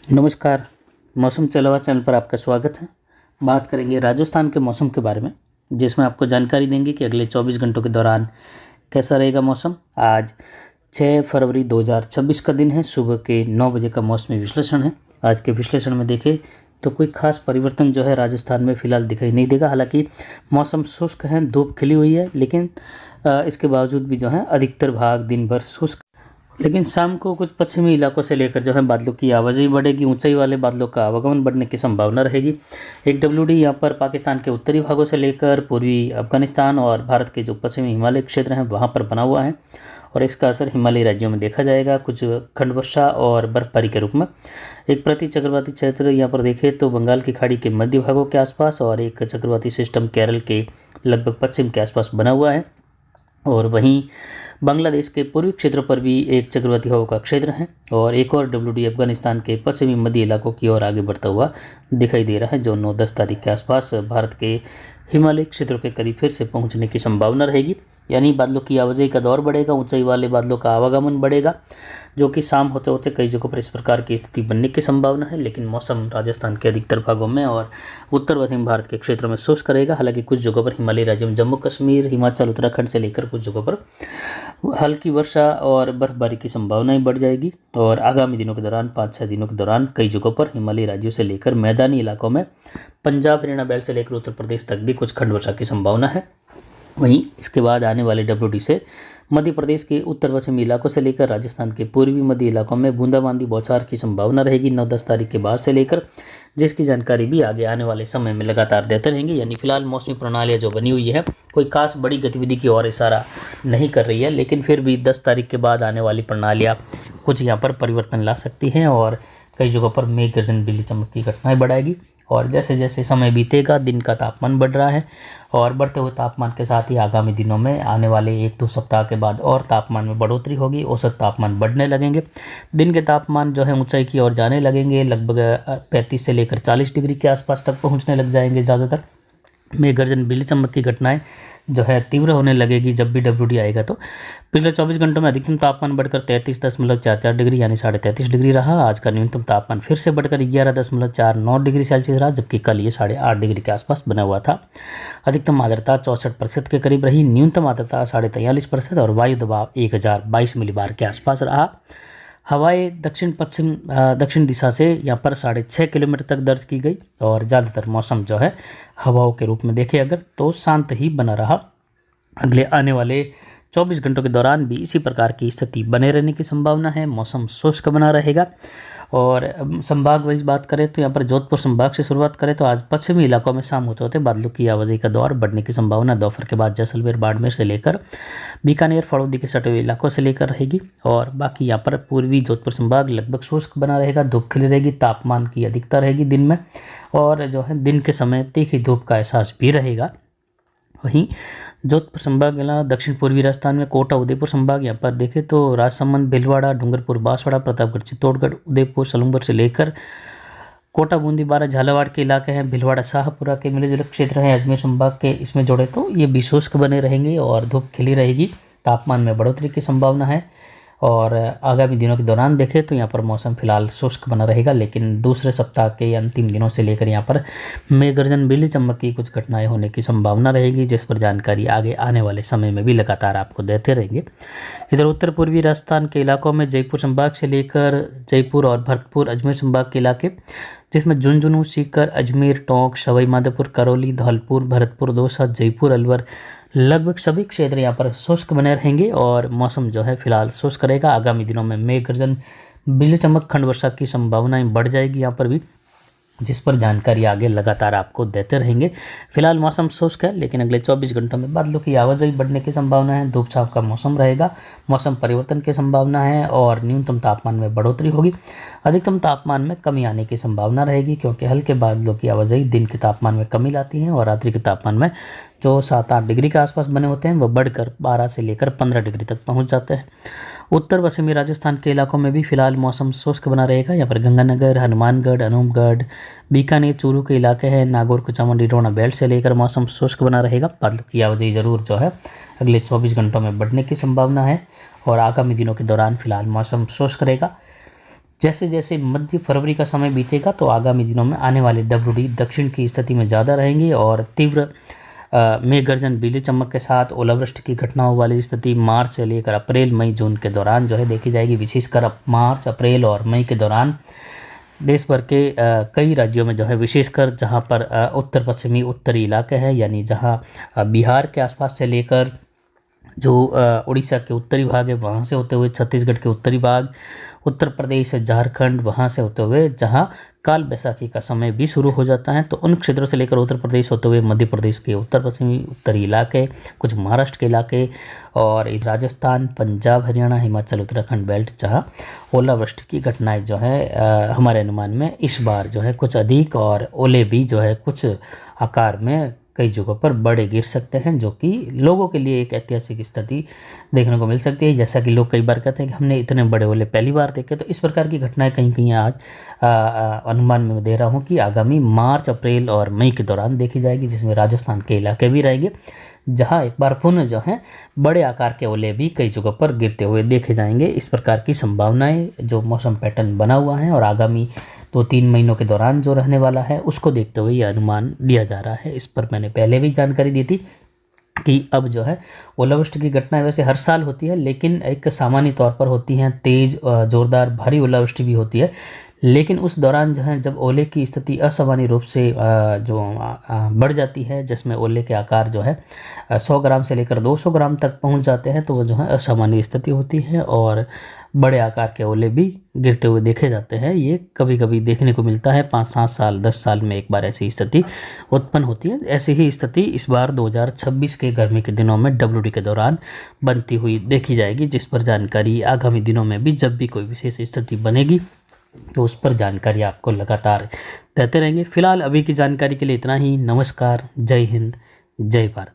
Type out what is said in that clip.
नमस्कार। मौसम चलवा चैनल पर आपका स्वागत है। बात करेंगे राजस्थान के मौसम के बारे में, जिसमें आपको जानकारी देंगे कि अगले 24 घंटों के दौरान कैसा रहेगा मौसम। आज 6 फरवरी 2026 का दिन है। सुबह के 9 बजे का मौसमी विश्लेषण है। आज के विश्लेषण में देखें तो कोई खास परिवर्तन जो है राजस्थान में फ़िलहाल दिखाई नहीं देगा। हालांकि मौसम शुष्क है, धूप खिली हुई है, लेकिन इसके बावजूद भी जो है अधिकतर भाग दिन भर शुष्क। लेकिन शाम को कुछ पश्चिमी इलाकों से लेकर जो है बादलों की आवाजाही बढ़ेगी। ऊंचाई वाले बादलों का आवागमन बढ़ने की संभावना रहेगी। एक WD यहाँ पर पाकिस्तान के उत्तरी भागों से लेकर पूर्वी अफगानिस्तान और भारत के जो पश्चिमी हिमालय क्षेत्र हैं वहाँ पर बना हुआ है, और इसका असर हिमालयी राज्यों में देखा जाएगा कुछ खंड वर्षा और बर्फबारी के रूप में। एक प्रति चक्रवाती क्षेत्र यहाँ पर देखें तो बंगाल की खाड़ी के मध्य भागों के आसपास, और एक चक्रवाती सिस्टम केरल के लगभग पश्चिम के आसपास बना हुआ है। और वहीं बांग्लादेश के पूर्वी क्षेत्र पर भी एक चक्रवाती हवा का क्षेत्र है, और एक और WD अफगानिस्तान के पश्चिमी मध्य इलाकों की ओर आगे बढ़ता हुआ दिखाई दे रहा है, जो 9-10 तारीख के आसपास भारत के हिमालय क्षेत्रों के करीब फिर से पहुंचने की संभावना रहेगी। यानी बादलों की आवाजाही का दौर बढ़ेगा, ऊंचाई वाले बादलों का आवागमन बढ़ेगा, जो कि शाम होते होते कई जगहों पर इस प्रकार की स्थिति बनने की संभावना है। लेकिन मौसम राजस्थान के अधिकतर भागों में और उत्तर पश्चिम भारत के क्षेत्रों में शुष्क रहेगा। हालांकि कुछ जगहों पर हिमालयी राज्यों में जम्मू कश्मीर, हिमाचल, उत्तराखंड से लेकर कुछ जगहों पर हल्की वर्षा और बर्फबारी की संभावनाएं बढ़ जाएगी। और आगामी दिनों के दौरान 5-6 दिनों के दौरान कई जगहों पर हिमालयी राज्यों से लेकर मैदानी इलाकों में पंजाब, हरियाणा बेल्ट से लेकर उत्तर प्रदेश तक भी कुछ खंड वर्षा की संभावना है। वहीं इसके बाद आने वाले WD से मध्य प्रदेश के उत्तर पश्चिमी इलाकों से लेकर राजस्थान के पूर्वी मध्य इलाकों में बूंदाबांदी बौछार की संभावना रहेगी 9-10 तारीख के बाद से लेकर, जिसकी जानकारी भी आगे आने वाले समय में लगातार देते रहेंगे। यानी फिलहाल मौसमी प्रणालियाँ जो बनी हुई है कोई खास बड़ी गतिविधि की ओर इशारा नहीं कर रही है, लेकिन फिर भी 10 तारीख के बाद आने वाली प्रणालियाँ कुछ यहाँ पर परिवर्तन ला सकती हैं, और कई जगहों पर मेघ गर्जन, बिजली चमक की घटनाएं बढ़ाएगी। और जैसे जैसे समय बीतेगा दिन का तापमान बढ़ रहा है, और बढ़ते हुए तापमान के साथ ही आगामी दिनों में आने वाले 1-2 सप्ताह के बाद और तापमान में बढ़ोतरी होगी। औसत तापमान बढ़ने लगेंगे। दिन के तापमान जो है ऊंचाई की ओर जाने लगेंगे, लगभग 35 से लेकर 40 डिग्री के आसपास तक पहुंचने लग जाएंगे। ज़्यादातर मेघ गर्जन, बिजली चमक की घटनाएं जो है तीव्र होने लगेगी जब भी WD आएगा। तो पिछले 24 घंटों में अधिकतम तापमान बढ़कर 33.44 डिग्री यानी 33.5 डिग्री रहा। आज का न्यूनतम तापमान फिर से बढ़कर 11.49 डिग्री सेल्सियस रहा, जबकि कल ये 8.5 डिग्री के आसपास बना हुआ था। अधिकतम आर्द्रता 64% के करीब रही, न्यूनतम आर्द्रता 43.5% और वायु दबाव 1022 मिलीबार के आसपास रहा। हवाएं दक्षिण दिशा से यहाँ पर 6.5 किलोमीटर तक दर्ज की गई, और ज़्यादातर मौसम जो है हवाओं के रूप में देखें अगर तो शांत ही बना रहा। अगले आने वाले 24 घंटों के दौरान भी इसी प्रकार की स्थिति बने रहने की संभावना है। मौसम शुष्क बना रहेगा। और संभाग वाइज बात करें तो यहाँ पर जोधपुर संभाग से शुरुआत करें तो आज पश्चिमी इलाकों में शाम होते होते बादलों की आवाजाही का दौर बढ़ने की संभावना दोपहर के बाद जैसलमेर, बाड़मेर से लेकर बीकानेर, फड़ौदी के सटे हुए इलाकों से लेकर रहेगी। और बाकी यहाँ पर पूर्वी जोधपुर संभाग लगभग शुष्क बना रहेगा, धूप खिली रहेगी, तापमान की अधिकता रहेगी दिन में, और जो है दिन के समय तीखी धूप का एहसास भी रहेगा। वहीं जोधपुर संभाग के अलावा दक्षिण पूर्वी राजस्थान में कोटा, उदयपुर संभाग यहाँ पर देखें तो राजसमंद, भीलवाड़ा, डूंगरपुर, बांसवाड़ा, प्रतापगढ़, चित्तौड़गढ़, उदयपुर, सलूंबर से लेकर कोटा, बूंदी, बारा, झालावाड़ के इलाके हैं, भीलवाड़ा, शाहपुरा के मिले जुले क्षेत्र हैं अजमेर संभाग के, इसमें जोड़े तो ये भी शुष्क बने रहेंगे और धूप खिली रहेगी। तापमान में बढ़ोतरी की संभावना है। और आगामी दिनों के दौरान देखें तो यहाँ पर मौसम फिलहाल शुष्क बना रहेगा, लेकिन दूसरे सप्ताह के अंतिम दिनों से लेकर यहाँ पर मेघ गर्जन, बिजली चमक की कुछ घटनाएं होने की संभावना रहेगी, जिस पर जानकारी आगे आने वाले समय में भी लगातार आपको देते रहेंगे। इधर उत्तर पूर्वी राजस्थान के इलाकों में जयपुर संभाग से लेकर जयपुर और भरतपुर, अजमेर संभाग के इलाके, जिसमें झुंझुनू, सीकर, अजमेर, टोंक, सवाई माधोपुर, करौली, धौलपुर, भरतपुर, दौसा, जयपुर, अलवर, लगभग सभी क्षेत्र यहाँ पर शुष्क बने रहेंगे, और मौसम जो है फिलहाल शुष्क रहेगा। आगामी दिनों में मेघ गर्जन, बिजली चमक, खंड वर्षा की संभावनाएं बढ़ जाएगी यहाँ पर भी, जिस पर जानकारी आगे लगातार आपको देते रहेंगे। फिलहाल मौसम शुष्क है, लेकिन अगले 24 घंटों में बादलों की आवाजाही बढ़ने की संभावना है, धूप छांव का मौसम रहेगा, मौसम परिवर्तन की संभावना है, और न्यूनतम तापमान में बढ़ोतरी होगी। अधिकतम तापमान में कमी आने की संभावना रहेगी, क्योंकि हल्के बादलों की आवाजाही दिन के तापमान में कमी लाती है, और रात्रि के तापमान में जो 7-8 डिग्री के आसपास बने होते हैं वह बढ़कर 12 से लेकर 15 डिग्री तक पहुँच जाते हैं। उत्तर पश्चिमी राजस्थान के इलाकों में भी फिलहाल मौसम शुष्क बना रहेगा। यहाँ पर गंगानगर, हनुमानगढ़, अनूपगढ़, बीकानेर, चूरू के इलाके हैं, नागौर, कुचामन, डिंडोना बेल्ट से लेकर मौसम शुष्क बना रहेगा। बादलों की आवाजाही जरूर जो है अगले 24 घंटों में बढ़ने की संभावना है, और आगामी दिनों के दौरान फिलहाल मौसम शुष्क रहेगा। जैसे जैसे मध्य फरवरी का समय बीतेगा तो आगामी दिनों में आने वाले WD दक्षिण की स्थिति में ज़्यादा रहेंगी और तीव्र मेघ गर्जन, बिजली चमक के साथ ओलावृष्टि की घटनाओं वाली स्थिति मार्च से लेकर अप्रैल, मई, जून के दौरान जो है देखी जाएगी। विशेषकर अब मार्च, अप्रैल और मई के दौरान देश भर के कई राज्यों में जो है, विशेषकर जहां पर उत्तर पश्चिमी उत्तरी इलाके हैं, यानी जहां बिहार के आसपास से लेकर जो उड़ीसा के उत्तरी भाग है वहाँ से होते हुए छत्तीसगढ़ के उत्तरी भाग, उत्तर प्रदेश, झारखंड, वहाँ से होते हुए जहाँ काल बैसाखी का समय भी शुरू हो जाता है, तो उन क्षेत्रों से लेकर उत्तर प्रदेश होते हुए मध्य प्रदेश के उत्तर पश्चिमी उत्तरी इलाके, कुछ महाराष्ट्र के इलाके और राजस्थान, पंजाब, हरियाणा, हिमाचल, उत्तराखंड बेल्ट, जहाँ ओलावृष्टि की घटनाएं जो है हमारे अनुमान में इस बार जो है कुछ अधिक और ओले भी जो है कुछ आकार में कई जगहों पर बड़े गिर सकते हैं, जो कि लोगों के लिए एक ऐतिहासिक स्थिति देखने को मिल सकती है। जैसा कि लोग कई बार कहते हैं कि हमने इतने बड़े ओले पहली बार देखे, तो इस प्रकार की घटनाएं कहीं कहीं आज अनुमान में दे रहा हूं कि आगामी मार्च, अप्रैल और मई के दौरान देखी जाएगी, जिसमें राजस्थान के इलाके भी रहेंगे, जहां एक बार पुनः जो है बड़े आकार के ओले भी कई जगहों पर गिरते हुए देखे जाएंगे। इस प्रकार की संभावनाएं जो मौसम पैटर्न बना हुआ है और आगामी 2-3 महीनों के दौरान जो रहने वाला है, उसको देखते हुए यह अनुमान दिया जा रहा है। इस पर मैंने पहले भी जानकारी दी थी कि अब जो है ओलावृष्टि की घटनाएं वैसे हर साल होती है, लेकिन एक सामान्य तौर पर होती हैं, तेज जोरदार भारी ओलावृष्टि भी होती है, लेकिन उस दौरान जो है जब ओले की स्थिति असामान्य रूप से जो बढ़ जाती है, जिसमें ओले के आकार जो है 100 ग्राम से लेकर 200 ग्राम तक पहुंच जाते हैं, तो वो जो है असामान्य स्थिति होती है और बड़े आकार के ओले भी गिरते हुए देखे जाते हैं। ये कभी कभी देखने को मिलता है, 5-7 साल 10 साल में एक बार ऐसी स्थिति उत्पन्न होती है। ऐसी ही स्थिति इस बार 2026 के गर्मी के दिनों में WD के दौरान बनती हुई देखी जाएगी, जिस पर जानकारी आगामी दिनों में भी जब भी कोई विशेष स्थिति बनेगी तो उस पर जानकारी आपको लगातार देते रहेंगे। फिलहाल अभी की जानकारी के लिए इतना ही। नमस्कार, जय हिंद, जय भारत।